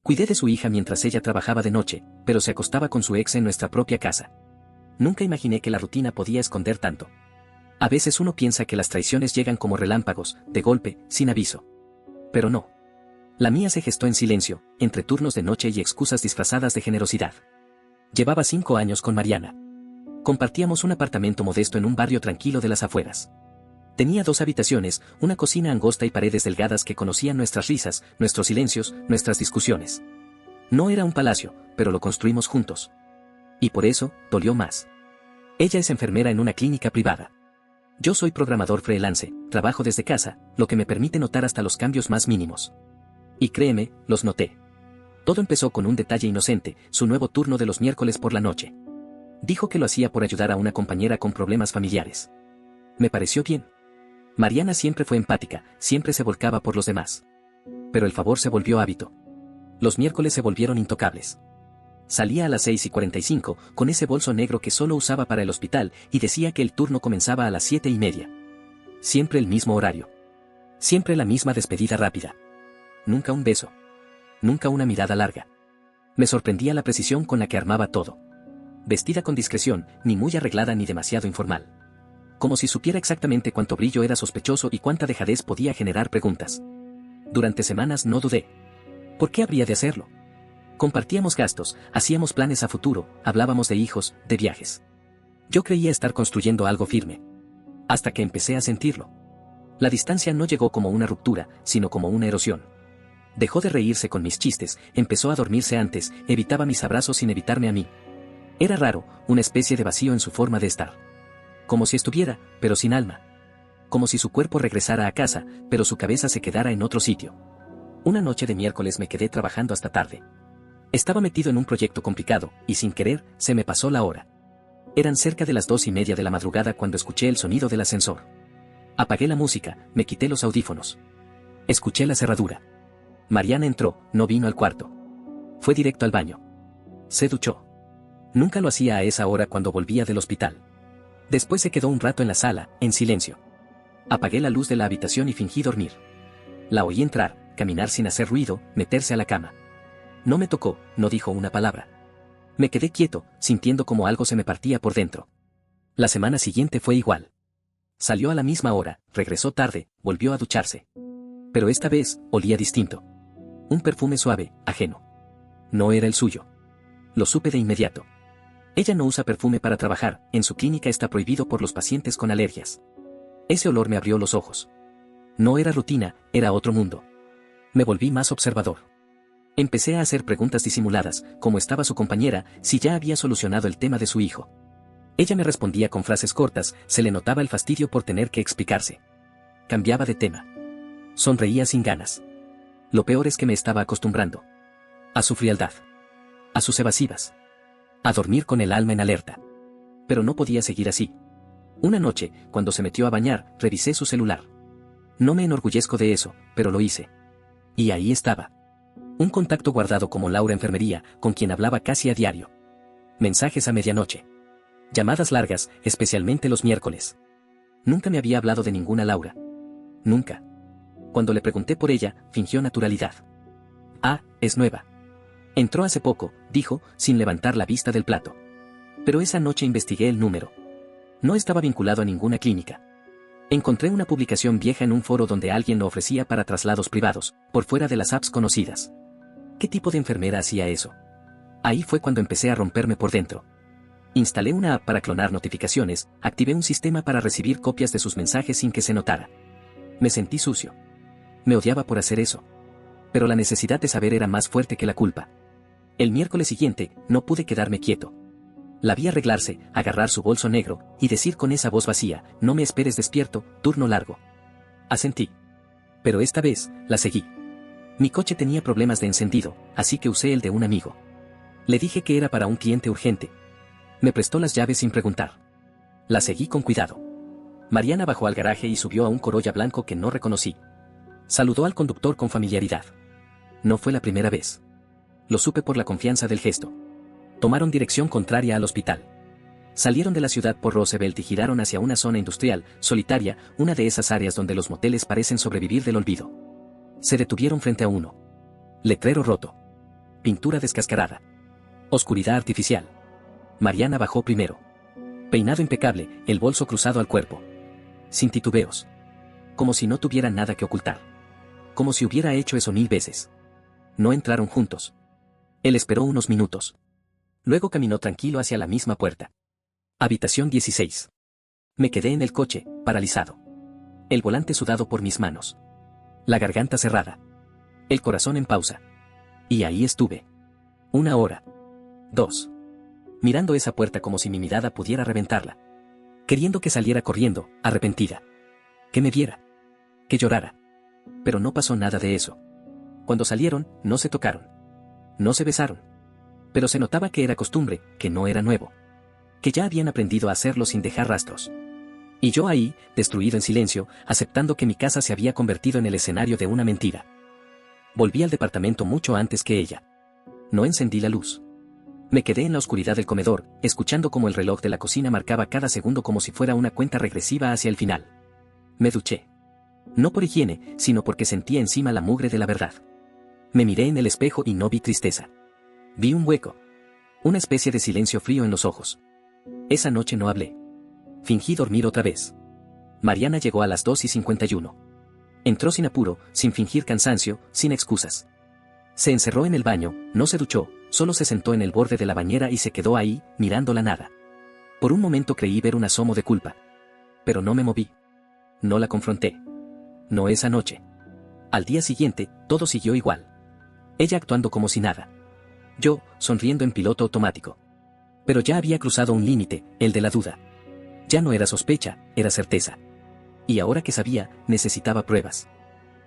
Cuidé de su hija mientras ella trabajaba de noche, pero se acostaba con su ex en nuestra propia casa. Nunca imaginé que la rutina podía esconder tanto. A veces uno piensa que las traiciones llegan como relámpagos, de golpe, sin aviso. Pero no. La mía se gestó en silencio, entre turnos de noche y excusas disfrazadas de generosidad. Llevaba 5 años con Mariana. Compartíamos un apartamento modesto en un barrio tranquilo de las afueras. Tenía 2 habitaciones, una cocina angosta y paredes delgadas que conocían nuestras risas, nuestros silencios, nuestras discusiones. No era un palacio, pero lo construimos juntos. Y por eso, dolió más. Ella es enfermera en una clínica privada. Yo soy programador freelance, trabajo desde casa, lo que me permite notar hasta los cambios más mínimos. Y créeme, los noté. Todo empezó con un detalle inocente, su nuevo turno de los miércoles por la noche. Dijo que lo hacía por ayudar a una compañera con problemas familiares. Me pareció bien. Mariana siempre fue empática, siempre se volcaba por los demás. Pero el favor se volvió hábito. Los miércoles se volvieron intocables. Salía a las 6:45, con ese bolso negro que solo usaba para el hospital, y decía que el turno comenzaba a las 7:30. Siempre el mismo horario. Siempre la misma despedida rápida. Nunca un beso. Nunca una mirada larga. Me sorprendía la precisión con la que armaba todo. Vestida con discreción, ni muy arreglada ni demasiado informal. Como si supiera exactamente cuánto brillo era sospechoso y cuánta dejadez podía generar preguntas. Durante semanas no dudé. ¿Por qué habría de hacerlo? Compartíamos gastos, hacíamos planes a futuro, hablábamos de hijos, de viajes. Yo creía estar construyendo algo firme. Hasta que empecé a sentirlo. La distancia no llegó como una ruptura, sino como una erosión. Dejó de reírse con mis chistes, empezó a dormirse antes, evitaba mis abrazos sin evitarme a mí. Era raro, una especie de vacío en su forma de estar. Como si estuviera, pero sin alma. Como si su cuerpo regresara a casa, pero su cabeza se quedara en otro sitio. Una noche de miércoles me quedé trabajando hasta tarde. Estaba metido en un proyecto complicado, y sin querer, se me pasó la hora. Eran cerca de las 2:30 de la madrugada cuando escuché el sonido del ascensor. Apagué la música, me quité los audífonos. Escuché la cerradura. Mariana entró, no vino al cuarto. Fue directo al baño. Se duchó. Nunca lo hacía a esa hora cuando volvía del hospital. Después se quedó un rato en la sala, en silencio. Apagué la luz de la habitación y fingí dormir. La oí entrar, caminar sin hacer ruido, meterse a la cama. No me tocó, no dijo una palabra. Me quedé quieto, sintiendo como algo se me partía por dentro. La semana siguiente fue igual. Salió a la misma hora, regresó tarde, volvió a ducharse. Pero esta vez, olía distinto. Un perfume suave, ajeno. No era el suyo. Lo supe de inmediato. Ella no usa perfume para trabajar, en su clínica está prohibido por los pacientes con alergias. Ese olor me abrió los ojos. No era rutina, era otro mundo. Me volví más observador. Empecé a hacer preguntas disimuladas, cómo estaba su compañera, si ya había solucionado el tema de su hijo. Ella me respondía con frases cortas, se le notaba el fastidio por tener que explicarse. Cambiaba de tema. Sonreía sin ganas. Lo peor es que me estaba acostumbrando. A su frialdad. A sus evasivas. A dormir con el alma en alerta. Pero no podía seguir así. Una noche, cuando se metió a bañar, revisé su celular. No me enorgullezco de eso, pero lo hice. Y ahí estaba. Un contacto guardado como Laura Enfermería, con quien hablaba casi a diario. Mensajes a medianoche. Llamadas largas, especialmente los miércoles. Nunca me había hablado de ninguna Laura. Nunca. Cuando le pregunté por ella, fingió naturalidad. Ah, es nueva. Entró hace poco, dijo, sin levantar la vista del plato. Pero esa noche investigué el número. No estaba vinculado a ninguna clínica. Encontré una publicación vieja en un foro donde alguien lo ofrecía para traslados privados, por fuera de las apps conocidas. ¿Qué tipo de enfermera hacía eso? Ahí fue cuando empecé a romperme por dentro. Instalé una app para clonar notificaciones, activé un sistema para recibir copias de sus mensajes sin que se notara. Me sentí sucio. Me odiaba por hacer eso. Pero la necesidad de saber era más fuerte que la culpa. El miércoles siguiente, no pude quedarme quieto. La vi arreglarse, agarrar su bolso negro, y decir con esa voz vacía, no me esperes despierto, turno largo. Asentí. Pero esta vez, la seguí. Mi coche tenía problemas de encendido, así que usé el de un amigo. Le dije que era para un cliente urgente. Me prestó las llaves sin preguntar. La seguí con cuidado. Mariana bajó al garaje y subió a un Corolla blanco que no reconocí. Saludó al conductor con familiaridad. No fue la primera vez. Lo supe por la confianza del gesto. Tomaron dirección contraria al hospital. Salieron de la ciudad por Roosevelt y giraron hacia una zona industrial, solitaria, una de esas áreas donde los moteles parecen sobrevivir del olvido. Se detuvieron frente a uno. Letrero roto. pintura descascarada. Oscuridad artificial. Mariana bajó primero. Peinado impecable, el bolso cruzado al cuerpo. Sin titubeos. Como si no tuviera nada que ocultar. Como si hubiera hecho eso 1000 veces. No entraron juntos. Él esperó unos minutos. Luego caminó tranquilo hacia la misma puerta. Habitación 16. Me quedé en el coche, paralizado. El volante sudado por mis manos. La garganta cerrada. El corazón en pausa. Y ahí estuve. 1 hora. 2. Mirando esa puerta como si mi mirada pudiera reventarla. Queriendo que saliera corriendo, arrepentida. Que me viera. Que llorara. Pero no pasó nada de eso. Cuando salieron, no se tocaron. No se besaron. Pero se notaba que era costumbre, que no era nuevo. Que ya habían aprendido a hacerlo sin dejar rastros. Y yo ahí, destruido en silencio, aceptando que mi casa se había convertido en el escenario de una mentira. Volví al departamento mucho antes que ella. No encendí la luz. Me quedé en la oscuridad del comedor, escuchando cómo el reloj de la cocina marcaba cada segundo como si fuera una cuenta regresiva hacia el final. Me duché. No por higiene, sino porque sentía encima la mugre de la verdad. Me miré en el espejo y no vi tristeza. Vi un hueco. Una especie de silencio frío en los ojos. Esa noche no hablé. Fingí dormir otra vez. Mariana llegó a las 2:51. Entró sin apuro, sin fingir cansancio, sin excusas. Se encerró en el baño, no se duchó, solo se sentó en el borde de la bañera y se quedó ahí, mirando la nada. Por un momento creí ver un asomo de culpa. Pero no me moví. No la confronté. No esa noche. Al día siguiente, todo siguió igual. Ella actuando como si nada. Yo, sonriendo en piloto automático. Pero ya había cruzado un límite, el de la duda. Ya no era sospecha, era certeza. Y ahora que sabía, necesitaba pruebas.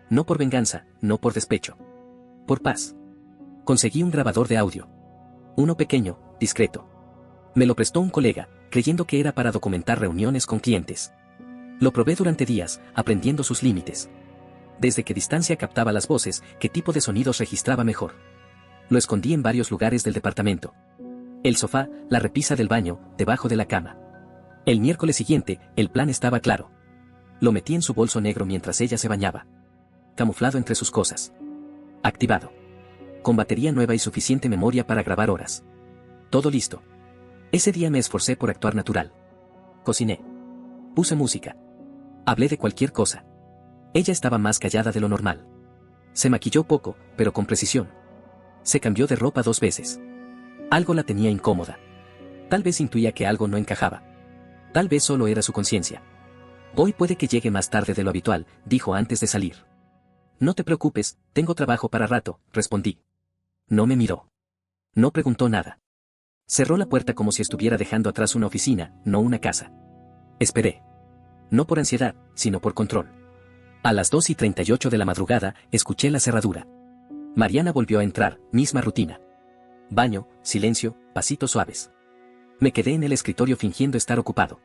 No por venganza, no por despecho. Por paz. Conseguí un grabador de audio. Uno pequeño, discreto. Me lo prestó un colega, creyendo que era para documentar reuniones con clientes. Lo probé durante días, aprendiendo sus límites. Desde qué distancia captaba las voces, qué tipo de sonidos registraba mejor. Lo escondí en varios lugares del departamento. El sofá, la repisa del baño, debajo de la cama. El miércoles siguiente, el plan estaba claro. Lo metí en su bolso negro mientras ella se bañaba. Camuflado entre sus cosas. Activado. Con batería nueva y suficiente memoria para grabar horas. Todo listo. Ese día me esforcé por actuar natural. Cociné. Puse música. Hablé de cualquier cosa. Ella estaba más callada de lo normal. Se maquilló poco, pero con precisión. Se cambió de ropa 2 veces. Algo la tenía incómoda. Tal vez intuía que algo no encajaba. Tal vez solo era su conciencia. Hoy puede que llegue más tarde de lo habitual, dijo antes de salir. No te preocupes, tengo trabajo para rato, respondí. No me miró. No preguntó nada. Cerró la puerta como si estuviera dejando atrás una oficina, no una casa. Esperé. No por ansiedad, sino por control. A las 2:38 de la madrugada, escuché la cerradura. Mariana volvió a entrar, misma rutina. Baño, silencio, pasitos suaves. Me quedé en el escritorio fingiendo estar ocupado.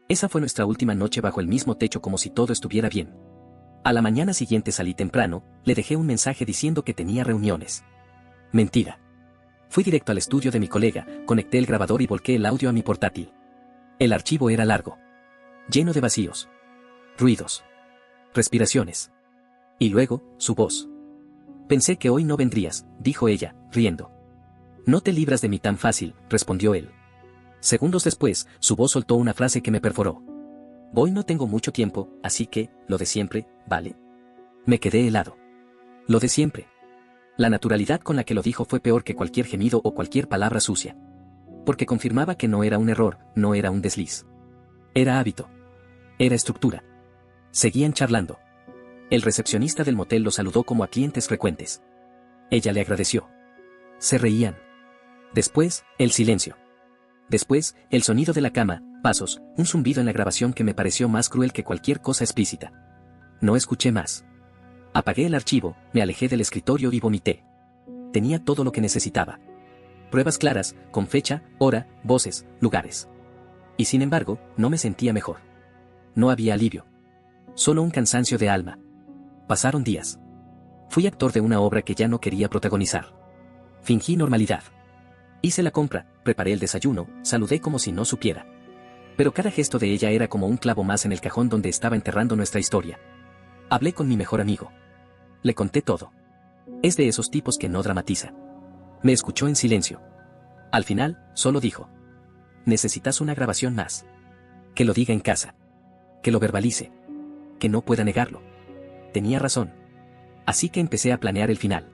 Esa fue nuestra última noche bajo el mismo techo como si todo estuviera bien. A la mañana siguiente salí temprano, le dejé un mensaje diciendo que tenía reuniones. Mentira. Fui directo al estudio de mi colega, conecté el grabador y volqué el audio a mi portátil. El archivo era largo. Lleno de vacíos. Ruidos. Respiraciones. Y luego, su voz. Pensé que hoy no vendrías, dijo ella, riendo. No te libras de mí tan fácil, respondió él. Segundos después, su voz soltó una frase que me perforó. Hoy no tengo mucho tiempo, así que, lo de siempre, ¿vale? Me quedé helado. Lo de siempre. La naturalidad con la que lo dijo fue peor que cualquier gemido o cualquier palabra sucia. Porque confirmaba que no era un error, no era un desliz. Era hábito. Era estructura. Seguían charlando. El recepcionista del motel lo saludó como a clientes frecuentes. Ella le agradeció. Se reían. Después, el silencio. Después, el sonido de la cama, pasos, un zumbido en la grabación que me pareció más cruel que cualquier cosa explícita. No escuché más. Apagué el archivo, me alejé del escritorio y vomité. Tenía todo lo que necesitaba. Pruebas claras, con fecha, hora, voces, lugares. Y sin embargo, no me sentía mejor. No había alivio. Solo un cansancio de alma. Pasaron días. Fui actor de una obra que ya no quería protagonizar. Fingí normalidad. Hice la compra, preparé el desayuno, saludé como si no supiera. Pero cada gesto de ella era como un clavo más en el cajón donde estaba enterrando nuestra historia. Hablé con mi mejor amigo. Le conté todo. Es de esos tipos que no dramatiza. Me escuchó en silencio. Al final, solo dijo: necesitas una grabación más. Que lo diga en casa. Que lo verbalice. Que no pueda negarlo. Tenía razón. Así que empecé a planear el final.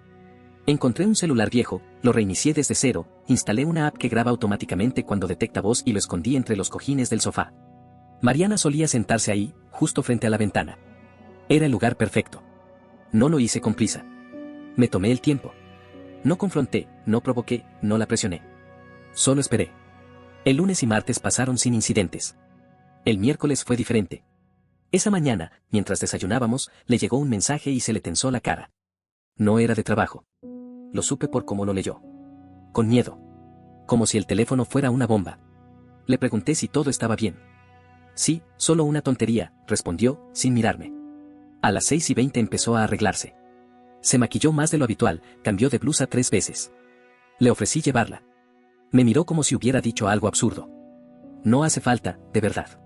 Encontré un celular viejo, lo reinicié desde cero, instalé una app que graba automáticamente cuando detecta voz y lo escondí entre los cojines del sofá. Mariana solía sentarse ahí, justo frente a la ventana. Era el lugar perfecto. No lo hice con prisa. Me tomé el tiempo. No confronté, no provoqué, no la presioné. Solo esperé. El lunes y martes pasaron sin incidentes. El miércoles fue diferente. Esa mañana, mientras desayunábamos, le llegó un mensaje y se le tensó la cara. No era de trabajo. Lo supe por cómo lo leyó. Con miedo. Como si el teléfono fuera una bomba. Le pregunté si todo estaba bien. Sí, solo una tontería, respondió, sin mirarme. A las 6:20 empezó a arreglarse. Se maquilló más de lo habitual, cambió de blusa 3 veces. Le ofrecí llevarla. Me miró como si hubiera dicho algo absurdo. No hace falta, de verdad.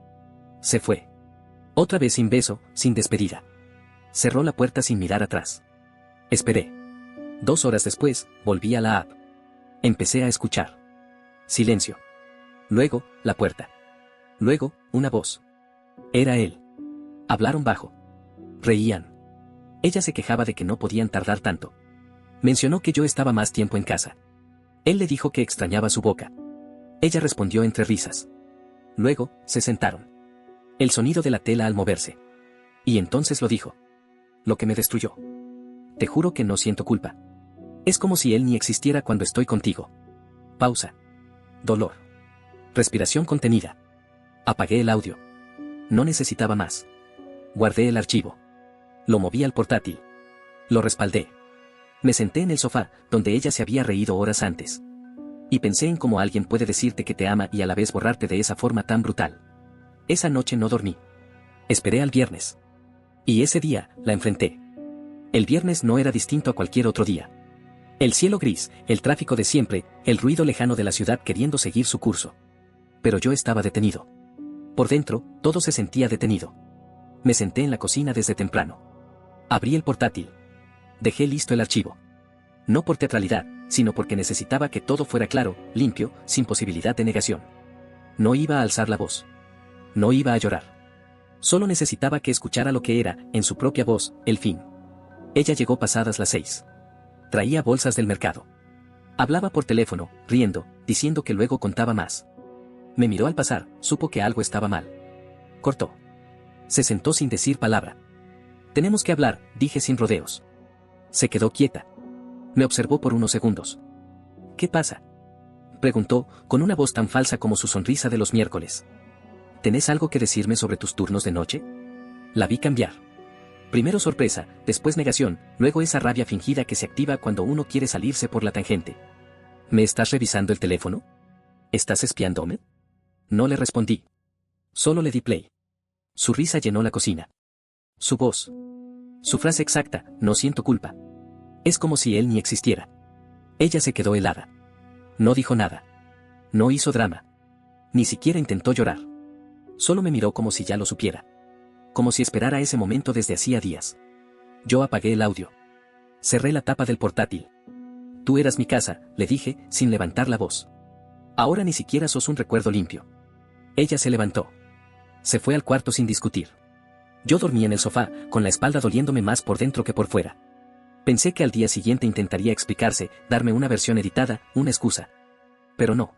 Se fue. Otra vez sin beso, sin despedida. Cerró la puerta sin mirar atrás. Esperé. 2 horas después, volví a la app. Empecé a escuchar. Silencio. Luego, la puerta. Luego, una voz. Era él. Hablaron bajo. Reían. Ella se quejaba de que no podían tardar tanto. Mencionó que yo estaba más tiempo en casa. Él le dijo que extrañaba su boca. Ella respondió entre risas. Luego, se sentaron. El sonido de la tela al moverse. Y entonces lo dijo. Lo que me destruyó. Te juro que no siento culpa. Es como si él ni existiera cuando estoy contigo. Pausa. Dolor. Respiración contenida. Apagué el audio. No necesitaba más. Guardé el archivo. Lo moví al portátil. Lo respaldé. Me senté en el sofá, donde ella se había reído horas antes. Y pensé en cómo alguien puede decirte que te ama y a la vez borrarte de esa forma tan brutal. Esa noche no dormí. Esperé al viernes. Y ese día, la enfrenté. El viernes no era distinto a cualquier otro día. El cielo gris, el tráfico de siempre, el ruido lejano de la ciudad queriendo seguir su curso. Pero yo estaba detenido. Por dentro, todo se sentía detenido. Me senté en la cocina desde temprano. Abrí el portátil. Dejé listo el archivo. No por teatralidad, sino porque necesitaba que todo fuera claro, limpio, sin posibilidad de negación. No iba a alzar la voz. No iba a llorar. Solo necesitaba que escuchara lo que era, en su propia voz, el fin. Ella llegó pasadas las 6. Traía bolsas del mercado. Hablaba por teléfono, riendo, diciendo que luego contaba más. Me miró al pasar, supo que algo estaba mal. Cortó. Se sentó sin decir palabra. Tenemos que hablar, dije sin rodeos. Se quedó quieta. Me observó por unos segundos. ¿Qué pasa?, preguntó, con una voz tan falsa como su sonrisa de los miércoles. ¿Tenés algo que decirme sobre tus turnos de noche? La vi cambiar. Primero sorpresa, después negación, luego esa rabia fingida que se activa cuando uno quiere salirse por la tangente. ¿Me estás revisando el teléfono? ¿Estás espiándome? No le respondí. Solo le di play. Su risa llenó la cocina. Su voz. Su frase exacta, no siento culpa. Es como si él ni existiera. Ella se quedó helada. No dijo nada. No hizo drama. Ni siquiera intentó llorar. Solo me miró como si ya lo supiera. Como si esperara ese momento desde hacía días. Yo apagué el audio. Cerré la tapa del portátil. Tú eras mi casa, le dije, sin levantar la voz. Ahora ni siquiera sos un recuerdo limpio. Ella se levantó. Se fue al cuarto sin discutir. Yo dormí en el sofá, con la espalda doliéndome más por dentro que por fuera. Pensé que al día siguiente intentaría explicarse, darme una versión editada, una excusa. Pero no.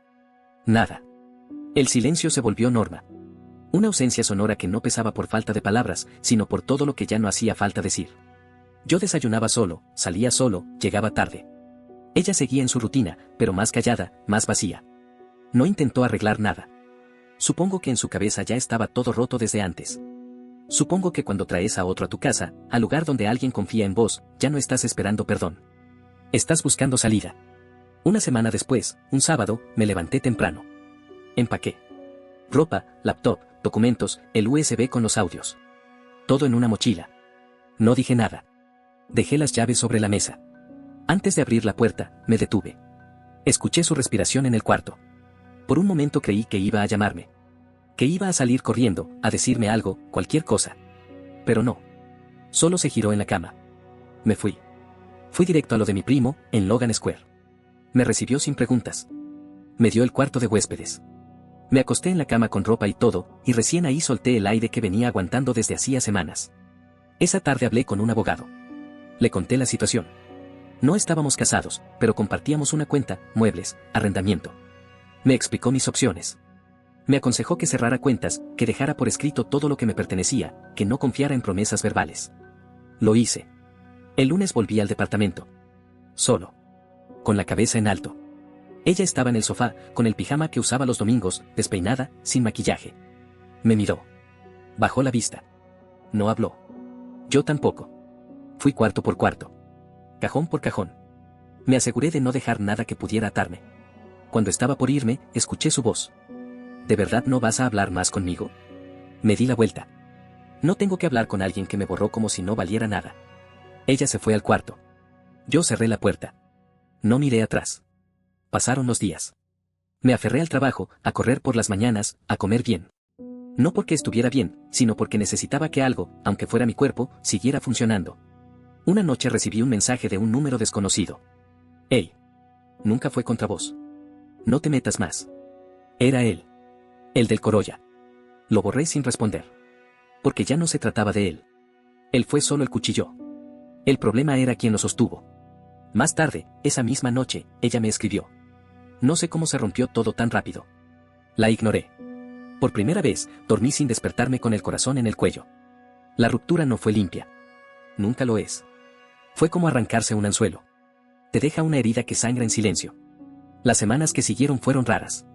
Nada. El silencio se volvió norma. Una ausencia sonora que no pesaba por falta de palabras, sino por todo lo que ya no hacía falta decir. Yo desayunaba solo, salía solo, llegaba tarde. Ella seguía en su rutina, pero más callada, más vacía. No intentó arreglar nada. Supongo que en su cabeza ya estaba todo roto desde antes. Supongo que cuando traes a otro a tu casa, al lugar donde alguien confía en vos, ya no estás esperando perdón. Estás buscando salida. Una semana después, un sábado, me levanté temprano. Empaqué. Ropa, laptop, documentos, el USB con los audios. Todo en una mochila. No dije nada. Dejé las llaves sobre la mesa. Antes de abrir la puerta, me detuve. Escuché su respiración en el cuarto. Por un momento creí que iba a llamarme. Que iba a salir corriendo, a decirme algo, cualquier cosa. Pero no. Solo se giró en la cama. Me fui. Fui directo a lo de mi primo, en Logan Square. Me recibió sin preguntas. Me dio el cuarto de huéspedes. Me acosté en la cama con ropa y todo, y recién ahí solté el aire que venía aguantando desde hacía semanas. Esa tarde hablé con un abogado. Le conté la situación. No estábamos casados, pero compartíamos una cuenta, muebles, arrendamiento. Me explicó mis opciones. Me aconsejó que cerrara cuentas, que dejara por escrito todo lo que me pertenecía, que no confiara en promesas verbales. Lo hice. El lunes volví al departamento. Solo. Con la cabeza en alto. Ella estaba en el sofá, con el pijama que usaba los domingos, despeinada, sin maquillaje. Me miró. Bajó la vista. No habló. Yo tampoco. Fui cuarto por cuarto. Cajón por cajón. Me aseguré de no dejar nada que pudiera atarme. Cuando estaba por irme, escuché su voz. ¿De verdad no vas a hablar más conmigo? Me di la vuelta. No tengo que hablar con alguien que me borró como si no valiera nada. Ella se fue al cuarto. Yo cerré la puerta. No miré atrás. Pasaron los días. Me aferré al trabajo, a correr por las mañanas, a comer bien. No porque estuviera bien, sino porque necesitaba que algo, aunque fuera mi cuerpo, siguiera funcionando. Una noche recibí un mensaje de un número desconocido. «Hey. Nunca fue contra vos. No te metas más». Era él. El del Corolla. Lo borré sin responder. Porque ya no se trataba de él. Él fue solo el cuchillo. El problema era quien lo sostuvo. Más tarde, esa misma noche, ella me escribió. No sé cómo se rompió todo tan rápido. La ignoré. Por primera vez, dormí sin despertarme con el corazón en el cuello. La ruptura no fue limpia. Nunca lo es. Fue como arrancarse un anzuelo. Te deja una herida que sangra en silencio. Las semanas que siguieron fueron raras.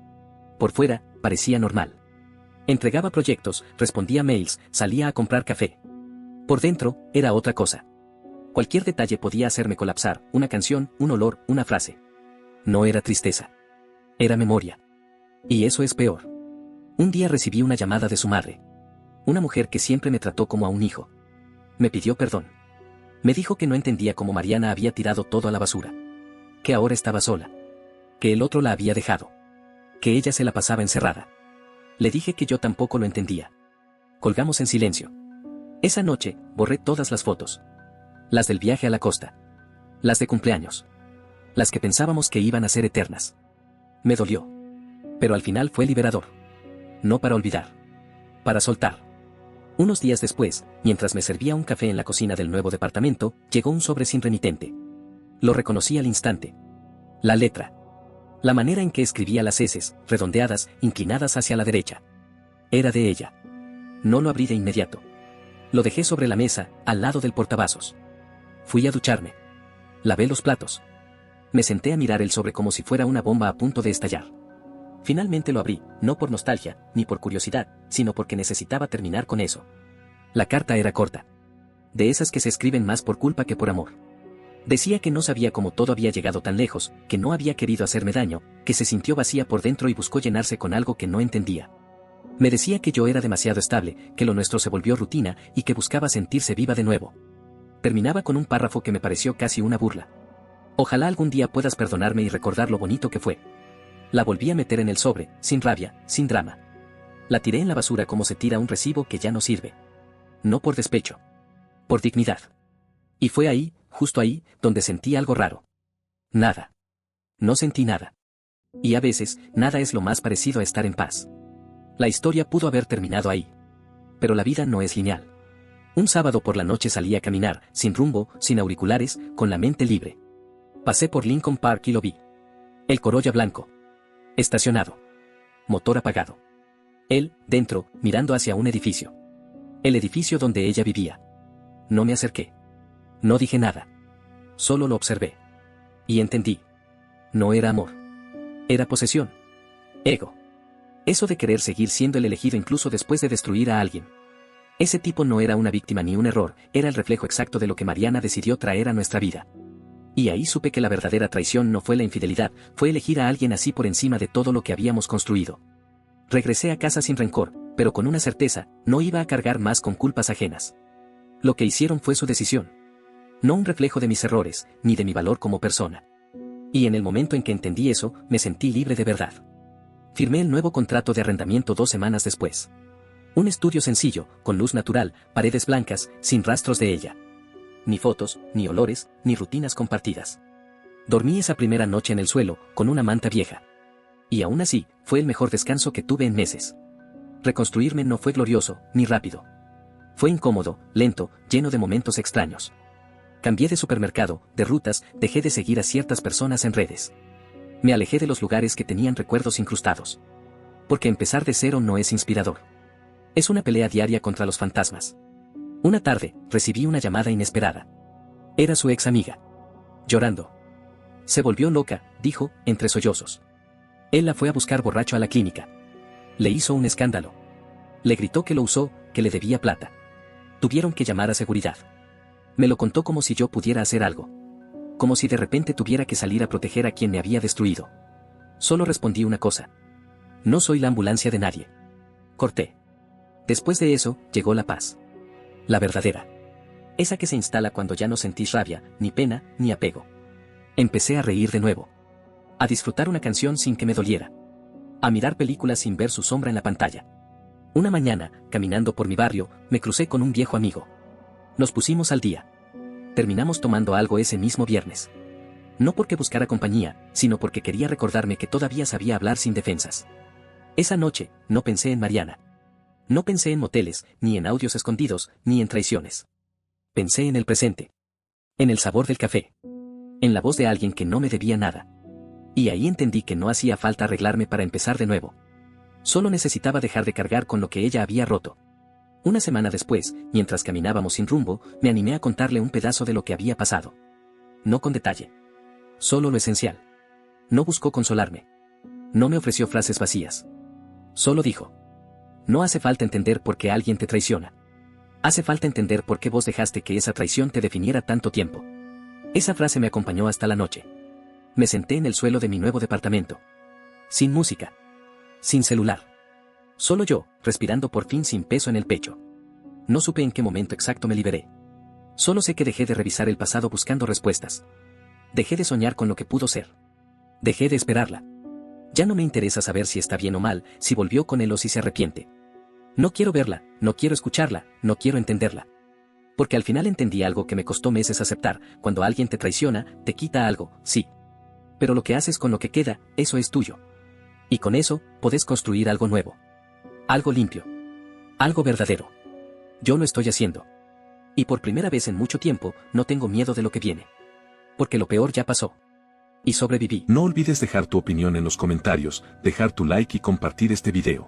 Por fuera, parecía normal. Entregaba proyectos, respondía mails, salía a comprar café. Por dentro, era otra cosa. Cualquier detalle podía hacerme colapsar, una canción, un olor, una frase. No era tristeza. Era memoria. Y eso es peor. Un día recibí una llamada de su madre. Una mujer que siempre me trató como a un hijo. Me pidió perdón. Me dijo que no entendía cómo Mariana había tirado todo a la basura. Que ahora estaba sola. Que el otro la había dejado. Que ella se la pasaba encerrada. Le dije que yo tampoco lo entendía. Colgamos en silencio. Esa noche, borré todas las fotos. Las del viaje a la costa. Las de cumpleaños. Las que pensábamos que iban a ser eternas. Me dolió. Pero al final fue liberador. No para olvidar. Para soltar. Unos días después, mientras me servía un café en la cocina del nuevo departamento, llegó un sobre sin remitente. Lo reconocí al instante. La letra. La manera en que escribía las eses, redondeadas, inclinadas hacia la derecha. Era de ella. No lo abrí de inmediato. Lo dejé sobre la mesa, al lado del portavasos. Fui a ducharme. Lavé los platos. Me senté a mirar el sobre como si fuera una bomba a punto de estallar. Finalmente lo abrí, no por nostalgia, ni por curiosidad, sino porque necesitaba terminar con eso. La carta era corta. De esas que se escriben más por culpa que por amor. Decía que no sabía cómo todo había llegado tan lejos, que no había querido hacerme daño, que se sintió vacía por dentro y buscó llenarse con algo que no entendía. Me decía que yo era demasiado estable, que lo nuestro se volvió rutina y que buscaba sentirse viva de nuevo. Terminaba con un párrafo que me pareció casi una burla. Ojalá algún día puedas perdonarme y recordar lo bonito que fue. La volví a meter en el sobre, sin rabia, sin drama. La tiré en la basura como se tira un recibo que ya no sirve. No por despecho. Por dignidad. Y fue ahí, justo ahí, donde sentí algo raro. Nada. No sentí nada. Y a veces, nada es lo más parecido a estar en paz. La historia pudo haber terminado ahí. Pero la vida no es lineal. Un sábado por la noche salí a caminar, sin rumbo, sin auriculares, con la mente libre. Pasé por Lincoln Park y lo vi. El Corolla blanco. Estacionado. Motor apagado. Él, dentro, mirando hacia un edificio. El edificio donde ella vivía. No me acerqué. No dije nada. Solo lo observé. Y entendí. No era amor. Era posesión. Ego. Eso de querer seguir siendo el elegido incluso después de destruir a alguien. Ese tipo no era una víctima ni un error, era el reflejo exacto de lo que Mariana decidió traer a nuestra vida. Y ahí supe que la verdadera traición no fue la infidelidad, fue elegir a alguien así por encima de todo lo que habíamos construido. Regresé a casa sin rencor, pero con una certeza, no iba a cargar más con culpas ajenas. Lo que hicieron fue su decisión. No un reflejo de mis errores, ni de mi valor como persona. Y en el momento en que entendí eso, me sentí libre de verdad. Firmé el nuevo contrato de arrendamiento 2 semanas después. Un estudio sencillo, con luz natural, paredes blancas, sin rastros de ella. Ni fotos, ni olores, ni rutinas compartidas. Dormí esa primera noche en el suelo, con una manta vieja. Y aún así, fue el mejor descanso que tuve en meses. Reconstruirme no fue glorioso, ni rápido. Fue incómodo, lento, lleno de momentos extraños. Cambié de supermercado, de rutas, dejé de seguir a ciertas personas en redes. Me alejé de los lugares que tenían recuerdos incrustados. Porque empezar de cero no es inspirador. Es una pelea diaria contra los fantasmas. Una tarde, recibí una llamada inesperada. Era su ex amiga. Llorando. Se volvió loca, dijo, entre sollozos. Él la fue a buscar borracho a la clínica. Le hizo un escándalo. Le gritó que lo usó, que le debía plata. Tuvieron que llamar a seguridad. Me lo contó como si yo pudiera hacer algo. Como si de repente tuviera que salir a proteger a quien me había destruido. Solo respondí una cosa. No soy la ambulancia de nadie. Corté. Después de eso, llegó la paz. La verdadera. Esa que se instala cuando ya no sentís rabia, ni pena, ni apego. Empecé a reír de nuevo. A disfrutar una canción sin que me doliera. A mirar películas sin ver su sombra en la pantalla. Una mañana, caminando por mi barrio, me crucé con un viejo amigo. Nos pusimos al día. Terminamos tomando algo ese mismo viernes. No porque buscara compañía, sino porque quería recordarme que todavía sabía hablar sin defensas. Esa noche, no pensé en Mariana. No pensé en moteles, ni en audios escondidos, ni en traiciones. Pensé en el presente. En el sabor del café. En la voz de alguien que no me debía nada. Y ahí entendí que no hacía falta arreglarme para empezar de nuevo. Solo necesitaba dejar de cargar con lo que ella había roto. Una semana después, mientras caminábamos sin rumbo, me animé a contarle un pedazo de lo que había pasado. No con detalle. Solo lo esencial. No buscó consolarme. No me ofreció frases vacías. Solo dijo. No hace falta entender por qué alguien te traiciona. Hace falta entender por qué vos dejaste que esa traición te definiera tanto tiempo. Esa frase me acompañó hasta la noche. Me senté en el suelo de mi nuevo departamento. Sin música. Sin celular. Solo yo, respirando por fin sin peso en el pecho. No supe en qué momento exacto me liberé. Solo sé que dejé de revisar el pasado buscando respuestas. Dejé de soñar con lo que pudo ser. Dejé de esperarla. Ya no me interesa saber si está bien o mal, si volvió con él o si se arrepiente. No quiero verla, no quiero escucharla, no quiero entenderla. Porque al final entendí algo que me costó meses aceptar: cuando alguien te traiciona, te quita algo, sí. Pero lo que haces con lo que queda, eso es tuyo. Y con eso, podés construir algo nuevo. Algo limpio. Algo verdadero. Yo lo estoy haciendo. Y por primera vez en mucho tiempo, no tengo miedo de lo que viene. Porque lo peor ya pasó. Y sobreviví. No olvides dejar tu opinión en los comentarios, dejar tu like y compartir este video.